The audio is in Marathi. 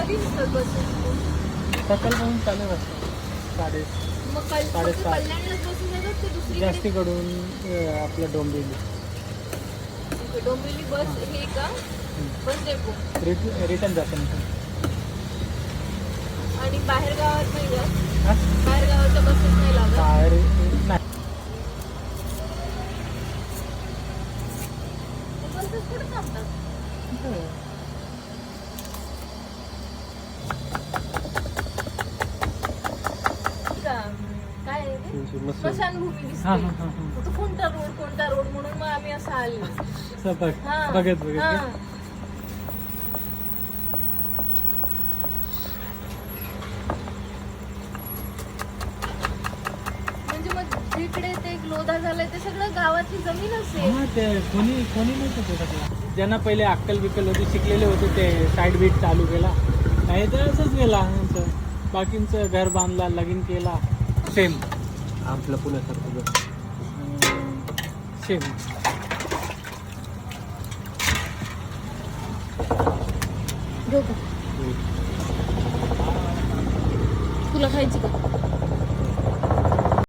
कधी निघतात बसेस? सकाळपासून चालू असतं 7:30. मग फक्त 7:30. कल्याणलाच बसेस येतात ते दुसरीकडे? जास्तीकडून आपलं डोंबिवली डोंबिवली बस हे का बस डेपो? रिटर्न जातं ना. आणि बाहेर गावात नाही जात? हां बाहेर गावाच्या बसेस नाही लागत? बाहेर नाही. बसेस कुठे थांबतात? काय आहे ते? स्मशानभूमी दिसते. हां हां हां हां तो कोणता रोड म्हणून मग आम्ही असं आलो. सपक हां. बघत हां. म्हणजे मग जिकडे ते लोधा झालंय ते सगळं गावातली जमीन असेल. हां ते कोणी नव्हतं ते सगळं. ज्यांना पहिले अक्कल बिक्कल होती शिकलेले होते ते साईड बीट चालू केला, नाही तर असंच गेला. बाकींचं घर बांधला, लगीन केला. सेम आपलं पुण्यासारखं सेम. तुला खायची का?